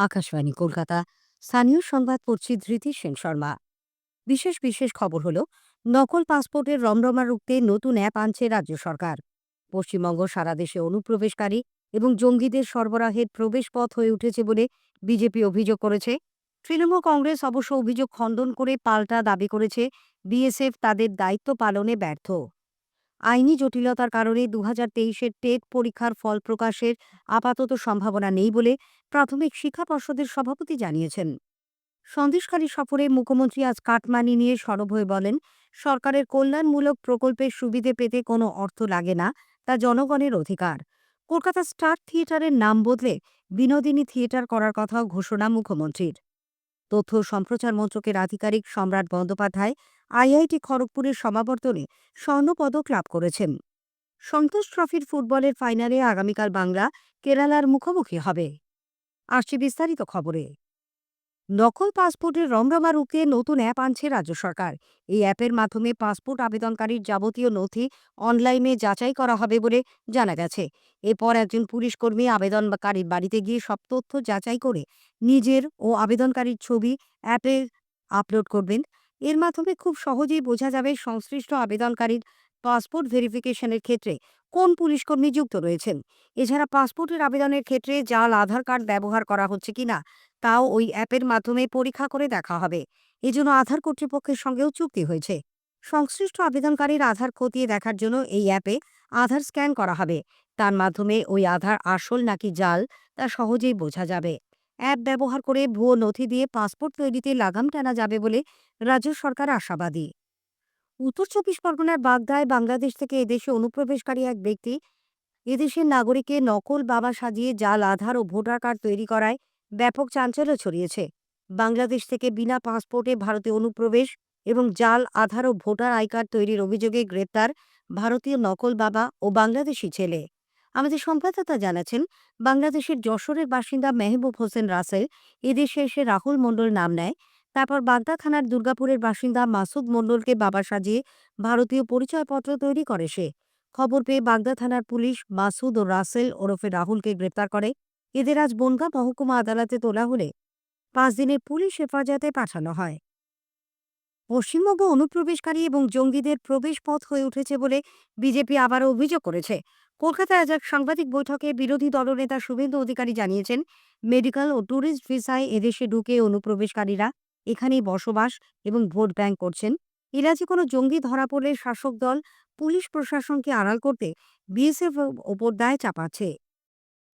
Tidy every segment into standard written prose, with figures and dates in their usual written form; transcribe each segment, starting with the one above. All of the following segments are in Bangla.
আকাশবাণী কলকাতা। স্থানীয় সংবাদ পড়ছি ধৃতি সেন শর্মা। বিশেষ খবর হলো, নকল পাসপোর্টের রমরমা রুখতে নতুন অ্যাপ আনছে রাজ্য সরকার। পশ্চিমবঙ্গ সারা দেশে অনুপ্রবেশকারী এবং জঙ্গিদের সরবরাহের প্রবেশপথ হয়ে উঠেছে বলে বিজেপি অভিযোগ করেছে। তৃণমূল কংগ্রেস অবশ্য অভিযোগ খণ্ডন করে পাল্টা দাবি করেছে বিএসএফ তাদের দায়িত্ব পালনে ব্যর্থ। আইনি জটিলতার কারণে ২০২৩-এর টেট পরীক্ষার ফল প্রকাশের আপাতত সম্ভাবনা নেই বলে প্রাথমিক শিক্ষা পর্ষদের সভাপতি জানিয়েছেন। সন্দেশখালী সফরে মুখ্যমন্ত্রী আজ কাটমানি নিয়ে সরব হয়ে বলেন, সরকারের কল্যাণমূলক প্রকল্পের সুবিধে পেতে কোনো অর্থ লাগে না, তা জনগণের অধিকার। কলকাতা স্টার থিয়েটারের নাম বদলে বিনোদিনী থিয়েটার করার কথাও ঘোষণা মুখ্যমন্ত্রীর। তথ্য ও সম্প্রচার মন্ত্রকের আধিকারিক সম্রাট বন্দ্যোপাধ্যায় আইআইটি খড়গপুরের সমাবর্তনে স্বর্ণপদক লাভ করেছেন। সন্তোষ ট্রফির ফুটবলের ফাইনালে আগামীকাল বাংলা কেরালার মুখোমুখি হবে। আসছে বিস্তারিত খবরে। নকল পাসপোর্টের রমরমা রুখতে নতুন অ্যাপ আনছে রাজ্য সরকার। এই অ্যাপের মাধ্যমে পাসপোর্ট আবেদনকারীর যাবতীয় নথি অনলাইনে যাচাই করা হবে বলে জানা গেছে। এরপর একজন পুলিশকর্মী আবেদনকারীর বাড়িতে গিয়ে সব তথ্য যাচাই করে নিজের ও আবেদনকারীর ছবি অ্যাপে আপলোড করবেন। এর মাধ্যমে খুব সহজেই বোঝা যাবে সংশ্লিষ্ট আবেদনকারীর পাসপোর্ট ভেরিফিকেশনের ক্ষেত্রে কোন পুলিশকর্মী যুক্ত রয়েছেন। এছাড়া পাসপোর্টের আবেদনের ক্ষেত্রে জাল আধার কার্ড ব্যবহার করা হচ্ছে কিনা তাও ওই অ্যাপের মাধ্যমে পরীক্ষা করে দেখা হবে। এজন্য আধার কর্তৃপক্ষের সঙ্গেও চুক্তি হয়েছে। সংশ্লিষ্ট আবেদনকারীর আধার খতিয়ে দেখার জন্য এই অ্যাপে আধার স্ক্যান করা হবে। তার মাধ্যমে ওই আধার আসল নাকি জাল তা সহজেই বোঝা যাবে। অ্যাপ ব্যবহার করে ভুয়ো নথি দিয়ে পাসপোর্ট তৈরিতে লাগাম টানা যাবে বলে রাজ্য সরকার আশাবাদী। উত্তর চব্বিশ পরগনার বাগদায় বাংলাদেশ থেকে এদেশে অনুপ্রবেশকারী এক ব্যক্তি এদেশের নাগরিককে নকল বাবা সাজিয়ে জাল আধার ও ভোটার কার্ড তৈরি করায় ব্যাপক চাঞ্চল্য ছড়িয়েছে। বাংলাদেশ থেকে বিনা পাসপোর্টে ভারতে অনুপ্রবেশ এবং জাল আধার ও ভোটার আই কার্ড তৈরির অভিযোগে গ্রেপ্তার ভারতীয় নকল বাবা ও বাংলাদেশি ছেলে। আমাদের সংবাদদাতা জানাচ্ছেন, বাংলাদেশের যশোরের বাসিন্দা মেহবুব হোসেন রাসেল এদেশে এসে রাহুল মণ্ডল নাম নেয়। তারপর বাগদা থানার দুর্গাপুরের বাসিন্দা মাসুদ মণ্ডলকে বাবা সাজিয়ে ভারতীয় পরিচয়পত্র তৈরি করে সে। খবর পেয়ে বাগদা থানার পুলিশ মাসুদ ও রাসেল ওরফে রাহুলকে গ্রেপ্তার করে। এদের আজ বনগাঁ মহকুমা আদালতে তোলা হলে ৫ দিনের পুলিশ হেফাজতে পাঠানো হয়। পশ্চিমবঙ্গ অনুপ্রবেশকারী এবং জঙ্গিদের প্রবেশ পথ হয়ে উঠেছে বলে বিজেপি আবারও অভিযোগ করেছে। কলকাতায় আজ এক সাংবাদিক বৈঠকে বিরোধী দলনেতা শুভেন্দু অধিকারী জানিয়েছেন, মেডিকেল ও ট্যুরিস্ট ভিসায় এদেশে ঢুকে অনুপ্রবেশকারীরা এখানেই বসবাস এবং ভোট ব্যাংক করছেন। এ রাজ্যে কোনো জঙ্গি ধরা পড়লে শাসক দল পুলিশ প্রশাসনকে আড়াল করতে বিএসএফ ওপর দায় চাপাচ্ছে।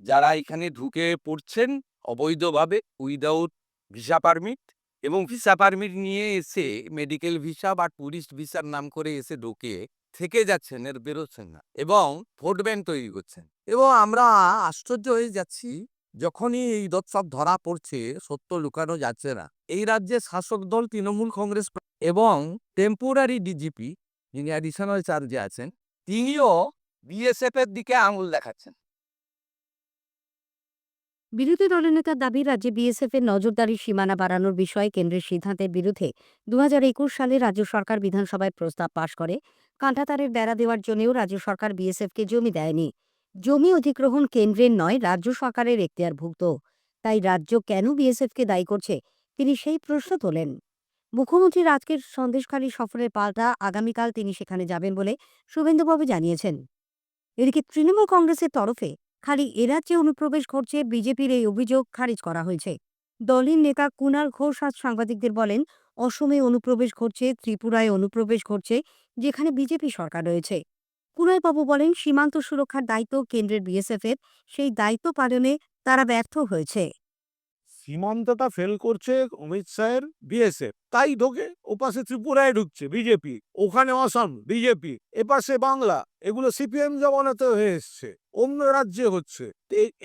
যারা এখানে ঢুকে পড়ছেন অবৈধভাবে উইদাউট ভিসা পারমিট এবং ভিসা পারমিট নিয়ে এসে মেডিকেল ভিসা বা ট্যুরিস্ট ভিসার নাম করে এসে ঢুকে থেকে যাচ্ছেন, এর বেরোচ্ছেন না এবং ভোট ব্যাংক তৈরি করছেন। এবং আমরা আশ্চর্য হয়ে যাচ্ছি যখনই এই সব ধরা পড়ছে, সত্য লুকানো যাচ্ছে না। এই রাজ্যে শাসক দল তৃণমূল কংগ্রেস এবং টেম্পোরারি ডিজিপি, যিনি অ্যাডিশনাল চার্জে আছেন, তিনিও বিএসএফ এর দিকে আঙুল দেখাচ্ছেন। বিরোধী দলনেতার দাবি, রাজ্যে বিএসএফ এর নজরদারি সীমানা বাড়ানোর বিষয়ে কেন্দ্রের সিদ্ধান্তের বিরুদ্ধে ২০২১ সালে রাজ্য সরকার বিধানসভায় প্রস্তাব পাশ করে। কাঁটাতারের বেড়া দেওয়ার জন্যও রাজ্য সরকার বিএসএফকে জমি দেয়নি। জমি অধিগ্রহণ কেন্দ্রের নয়, রাজ্য সরকারের এখতিয়ারভুক্ত। তাই রাজ্য কেন বিএসএফকে দায়ী করছে, তিনি সেই প্রশ্ন তোলেন। মুখ্যমন্ত্রীর আজকের সন্দেশখালী সফরের পাল্টা আগামীকাল তিনি সেখানে যাবেন বলে শুভেন্দুবাবু জানিয়েছেন। এদিকে তৃণমূল কংগ্রেসের তরফে খালি এ রাজ্যে অনুপ্রবেশ ঘটছে, বিজেপির এই অভিযোগ খারিজ করা হয়েছে। দলের নেতা কুণাল ঘোষ আজ সাংবাদিকদের বলেন, অসমে অনুপ্রবেশ ঘটছে, ত্রিপুরায় অনুপ্রবেশ ঘটছে, যেখানে বিজেপি সরকার রয়েছে। কুণালবাবু বলেন, সীমান্ত সুরক্ষার দায়িত্ব কেন্দ্রের বিএসএফ এর, সেই দায়িত্ব পালনে তারা ব্যর্থ হয়েছে। সীমান্তটা ফেল করছে অমিত শাহের বিএসএফ, তাই ঢোকে। ওপাশে ত্রিপুরায় ঢুকছে বিজেপি, ওখানে অসম বিজেপি, এপাশে বাংলা, এগুলো সিপিএম জমানাতে হয়ে এসছে, অন্য রাজ্যে হচ্ছে।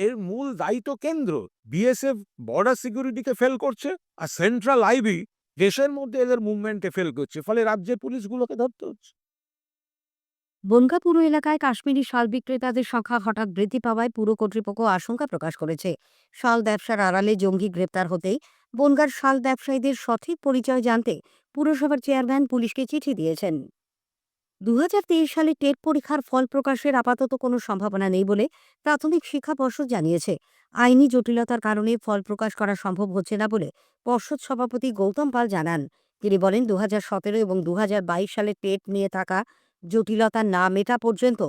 এর মূল দায়িত্ব কেন্দ্র। বিএসএফ বর্ডার সিকিউরিটিকে ফেল করছে, আর সেন্ট্রাল আইবি দেশের মধ্যে এদের মুভমেন্টে ফেল করছে, ফলে রাজ্যের পুলিশগুলোকে ধরতে হচ্ছে। বনগাঁ পুর এলাকায় কাশ্মীরি শাল বিক্রেতাদের সংখ্যা হঠাৎ বৃদ্ধি পাওয়ায় পুর কর্তৃপক্ষ আশঙ্কা প্রকাশ করেছে। শাল ব্যবসার আড়ালে জঙ্গি গ্রেপ্তার হতেই বনগাঁর শাল ব্যবসায়ীদের সঠিক পরিচয় জানতে পুরসভার চেয়ারম্যান পুলিশকে চিঠি দিয়েছেন। সালে টেট পরীক্ষার ফল প্রকাশের আপাতত কোনো সম্ভাবনা নেই বলে প্রাথমিক শিক্ষা পর্ষদ জানিয়েছে। আইনি জটিলতার কারণে ফল প্রকাশ করা সম্ভব হচ্ছে না বলে পর্ষদ সভাপতি গৌতম পাল জানান। তিনি বলেন, 2017 এবং 2022 সালে টেট নিয়ে থাকা জটিলতা না মেটা পর্যন্ত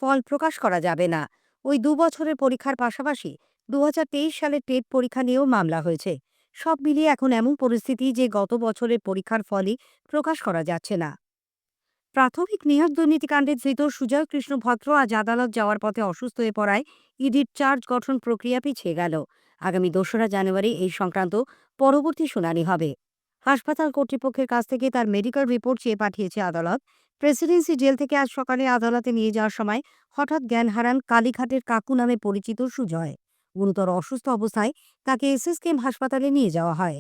ফল প্রকাশ করা যাবে না। ওই 2 বছরের পরীক্ষার পাশাপাশি 2023 সালে টেট পরীক্ষা নিয়েও মামলা হয়েছে। সব মিলিয়ে এখন এমন পরিস্থিতি যে গত বছরের পরীক্ষার ফলই প্রকাশ করা যাচ্ছে না। প্রাথমিক নিয়োগ দুর্নীতিকাণ্ডে ধৃত সুজয় কৃষ্ণ ভদ্র আজ আদালত যাওয়ার পথে অসুস্থ হয়ে পড়ায় ইডির চার্জ গঠন প্রক্রিয়া পিছিয়ে গেল। আগামী 2রা জানুয়ারি এই সংক্রান্ত পরবর্তী শুনানি হবে। হাসপাতাল কর্তৃপক্ষের কাছ থেকে তার মেডিকেল রিপোর্ট চেয়ে পাঠিয়েছে আদালত। প্রেসিডেন্সি জেল থেকে আজ সকালে আদালতে নিয়ে যাওয়ার সময় হঠাৎ জ্ঞান হারান কালীঘাটের কাকু নামে পরিচিত সুজয়। গুরুতর অসুস্থ অবস্থায় তাকে এসএসকেএম হাসপাতালে নিয়ে যাওয়া হয়।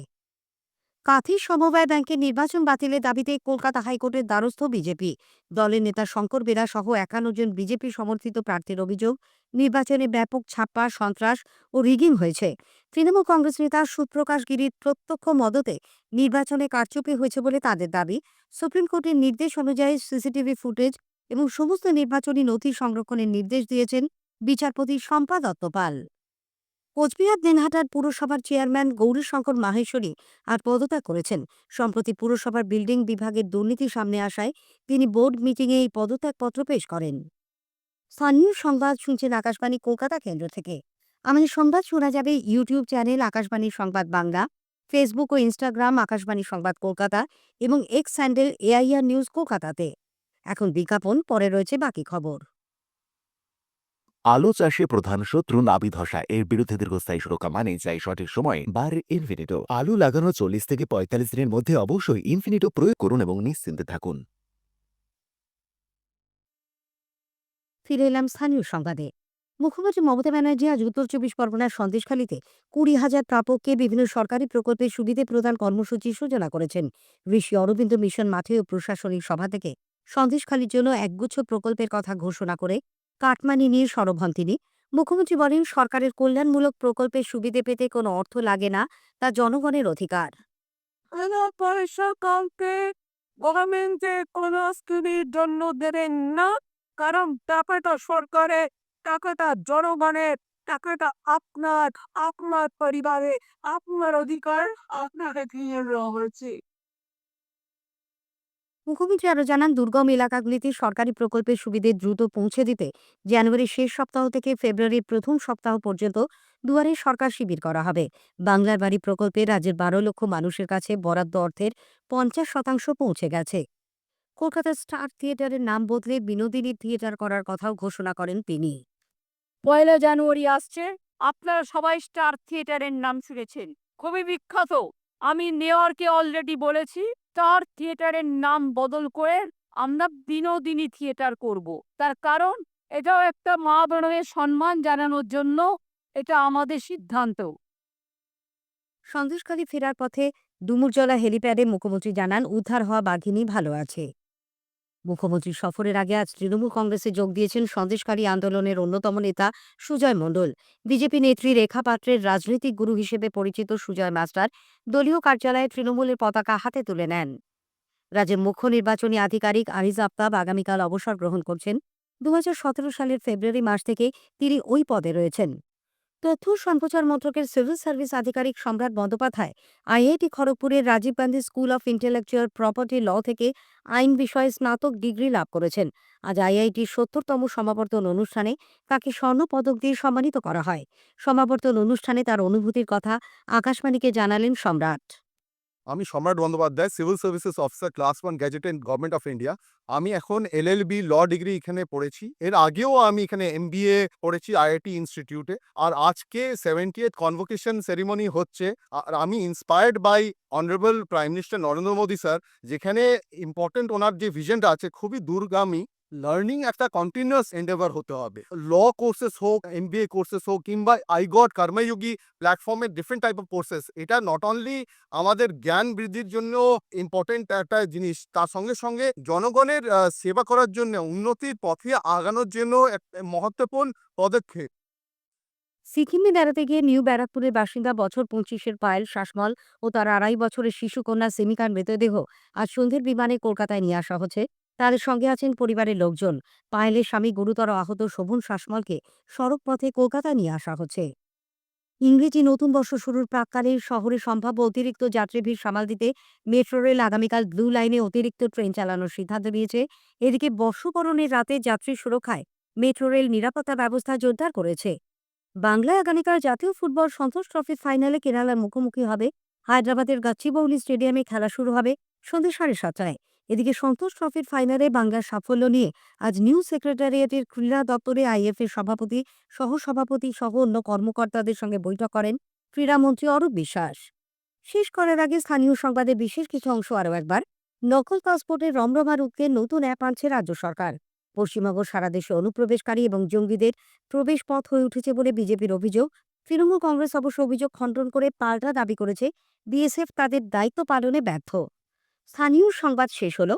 কাঁথি সমবায় ব্যাংকের নির্বাচন বাতিলের দাবিতে কলকাতা হাইকোর্টের দ্বারস্থ বিজেপি। দলের নেতা শঙ্কর বেরা সহ 51 জন বিজেপি সমর্থিত প্রার্থীর অভিযোগ, নির্বাচনে ব্যাপক ছাপ্পা, সন্ত্রাস ও রিগিং হয়েছে। তৃণমূল কংগ্রেস নেতা সুপ্রকাশ গিরির প্রত্যক্ষ মদতে নির্বাচনে কারচুপি হয়েছে বলে তাদের দাবি। সুপ্রিম কোর্টের নির্দেশ অনুযায়ী সিসিটিভি ফুটেজ এবং সমস্ত নির্বাচনী নথি সংরক্ষণের নির্দেশ দিয়েছেন বিচারপতি শম্পা দত্ত পাল। কোচবিহার দিনহাটার পুরসভার চেয়ারম্যান গৌরীশঙ্কর মাহেশ্বরী আর পদত্যাগ করেছেন। সম্প্রতি পুরসভার বিল্ডিং বিভাগের দুর্নীতি সামনে আসায় তিনি বোর্ড মিটিংয়ে এই পদত্যাগপত্র পেশ করেন। স্থানীয় সংবাদ শুনছেন আকাশবাণী কলকাতা কেন্দ্র থেকে। আমাদের সংবাদ শোনা যাবে ইউটিউব চ্যানেল আকাশবাণী সংবাদ বাংলা, ফেসবুক ও ইনস্টাগ্রাম আকাশবাণী সংবাদ কলকাতা এবং এক্স হ্যান্ডেল এআইআর নিউজ কলকাতাতে। এখন বিজ্ঞাপন, পরে রয়েছে বাকি খবর। আলু চাষে প্রধান শত্রু নাবি ধসা। এর বিরুদ্ধে দীর্ঘস্থায়ী সুরক্ষা মানে চাই সঠিক সময়ে বাড়ির ইনফিনিটো। আলু লাগানো 40 থেকে 45 দিনের মধ্যে অবশ্যই ইনফিনিটো প্রয়োগ করুন এবং নিশ্চিন্তে থাকুন। ফিরে এলাম স্থানীয় সংবাদে। মুখ্যমন্ত্রী মমতা ব্যানার্জি আজ উত্তর 24 পরগনার সন্দেশখালীতে 20,000 প্রাপককে বিভিন্ন সরকারি প্রকল্পের সুবিধে প্রদান কর্মসূচির সূচনা করেছেন। ঋষি অরবিন্দ মিশন মাঠে ও প্রশাসনিক সভা থেকে সন্দেশখালীর জন্য একগুচ্ছ প্রকল্পের কথা ঘোষণা করে কাটমানি নিয়ে সরব হন তিনি। মুখ্যমন্ত্রী বলেন, সরকারের কল্যাণমূলক প্রকল্পের সুবিধে পেতে কোনো অর্থ লাগে না, তা জনগণের অধিকার। কাউকে গভর্নমেন্টে কোনো স্কিমের জন্য দেবেন না, কারণ টাকাটা সরকারের, টাকাটা জনগণের, টাকাটা আপনার, আপনার পরিবারে, আপনার অধিকার আপনাকে দিয়ে দেওয়া হয়েছে। মুখ্যমন্ত্রী আরও জানান, দুর্গম এলাকাগুলিতে সরকারি প্রকল্পের সুবিধে দ্রুত পৌঁছে দিতে জানুয়ারির শেষ সপ্তাহ থেকে ফেব্রুয়ারির প্রথম সপ্তাহ পর্যন্ত দুয়ারে সরকার শিবির করা হবে। বাংলার বাড়ি প্রকল্পে রাজ্যের 12 লক্ষ মানুষের কাছে বরাদ্দ অর্থের 50% পৌঁছে গেছে। কলকাতার স্টার থিয়েটারের নাম বদলে বিনোদিনী থিয়েটার করার কথাও ঘোষণা করেন তিনি। 1 জানুয়ারি আসছে, আপনারা সবাই স্টার থিয়েটারের নাম শুনেছেন, খুবই বিখ্যাত। আমি মেয়রকে অলরেডি বলেছি, স্টার থিয়েটারের নাম বদল করে আমরা বিনোদিনী থিয়েটার করব। তার কারণ এটাও একটা মা বোনের সম্মান জানানোর জন্য এটা আমাদের সিদ্ধান্ত। সন্দেশখালী ফেরার পথে ডুমুরজলা হেলিপ্যাডে মুখ্যমন্ত্রী জানান, উদ্ধার হওয়া বাঘিনী ভালো আছে। মুখ্যমন্ত্রীর সফরের আগে আজ তৃণমূল কংগ্রেসে যোগ দিয়েছেন সন্দেশকারী আন্দোলনের অন্যতম নেতা সুজয় মণ্ডল। বিজেপি নেত্রী রেখা পাত্রের রাজনৈতিক গুরু হিসেবে পরিচিত সুজয় মাস্টার দলীয় কার্যালয়ে তৃণমূলের পতাকা হাতে তুলে নেন। রাজ্যের মুখ্য নির্বাচনী আধিকারিক আরিজ আফতাব আগামীকাল অবসর গ্রহণ করছেন। 2017 সালের ফেব্রুয়ারি মাস থেকে তিনি ওই পদে রয়েছেন। তথ্য সম্প্রচার মন্ত্রকের সিভিল সার্ভিস আধিকারিক সম্রাট বন্দ্যোপাধ্যায় আইআইটি খড়গপুরের Rajiv Gandhi school of intellectual property law থেকে আইন বিষয়ে স্নাতক ডিগ্রি লাভ করেছেন। আজ আইআইটির 70তম সমাবর্তন অনুষ্ঠানে তাকে স্বর্ণপদক দিয়ে সম্মানিত করা হয়। সমাবর্তন অনুষ্ঠানে তার অনুভূতির কথা আকাশবাণীকে জানালেন সম্রাট। আমি সম্রাট Bandyopadhyay, civil services officer, class 1 gazetted, government of India. আমি এখন এলএলবি ল ডিগ্রি এখানে পড়েছি। এর আগেও আমি এখানে এমবিএ পড়েছি আইআইটি ইনস্টিটিউটে। আর আজকে 70th কনভোকেশন সেরিমনি হচ্ছে। আর আমি inspired by honourable prime minister Narendra Modi sir, যেখানে ইম্পর্টেন্ট ওনার যে ভিশনটা আছে খুবই দূরগামী। লার্নিং একটা কন্টিনিউয়াস এন্ডেভার হতে হবে। ল কোর্সেস হোক, এমবিএ কোর্সেস হোক, কিংবা আইগট কর্মযোগী প্ল্যাটফর্মের ডিফারেন্ট টাইপ অফ কোর্সেস, এটা নট অনলি আমাদের জ্ঞান বৃদ্ধির জন্য ইম্পর্টেন্ট একটা জিনিস, তার সঙ্গে সঙ্গে জনগণের সেবা করার জন্য, উন্নতির পথে আগানোর জন্য এক মহত্বপূর্ণ পদক্ষেপ। সিকিমে বেড়াতে গিয়ে নিউ ব্যারাকপুরের বাসিন্দা বছর 25-এর পায়েল শাসমল ও তার 2.5 বছরের শিশুকন্যা সিমিকার মৃতদেহ আজ সন্ধ্যের বিমানে কলকাতায় নিয়ে আসা হচ্ছে। তাদের সঙ্গে আছেন পরিবারের লোকজন। পায়েলের স্বামী গুরুতর আহত শোভন শাসমলকে সড়ক পথে কলকাতা নিয়ে আসা হচ্ছে। ইংরেজি নতুন বর্ষ শুরুর প্রাক্কালে শহরে সম্ভাব্য অতিরিক্ত যাত্রী ভিড় সামাল দিতে মেট্রো রেল আগামীকাল ব্লু লাইনে অতিরিক্ত ট্রেন চালানোর সিদ্ধান্ত নিয়েছে। এদিকে বর্ষবরণের রাতে যাত্রী সুরক্ষায় মেট্রো রেল নিরাপত্তা ব্যবস্থা জোরদার করেছে। বাংলায় আগামীকাল জাতীয় ফুটবল সন্তোষ ট্রফির ফাইনালে কেরালার মুখোমুখি হবে। হায়দ্রাবাদের গাচ্চিবৌলি স্টেডিয়ামে খেলা শুরু হবে সন্ধ্যে 7:30টায়। এদিকে সন্তোষ ট্রফির ফাইনালে বাংলার সাফল্য নিয়ে আজ নিউ সেক্রেটারিয়েটের ক্রীড়া দপ্তরে আইএফএ সভাপতি, সহসভাপতি সহ অন্য কর্মকর্তাদের সঙ্গে বৈঠক করেন ক্রীড়ামন্ত্রী অরূপ বিশ্বাস। শেষ করার আগে স্থানীয় সংবাদের বিশেষ কিছু অংশ আরও একবার। নকল পাসপোর্টের রমরমা রুখতে নতুন অ্যাপ আনছে রাজ্য সরকার। পশ্চিমবঙ্গ সারা দেশে অনুপ্রবেশকারী এবং জঙ্গিদের প্রবেশ পথ হয়ে উঠেছে বলে বিজেপির অভিযোগ। তৃণমূল কংগ্রেস অবশ্য অভিযোগ খণ্ডন করে পাল্টা দাবি করেছে বিএসএফ তাদের দায়িত্ব পালনে ব্যর্থ। স্থানীয় সংবাদ শেষ হলো।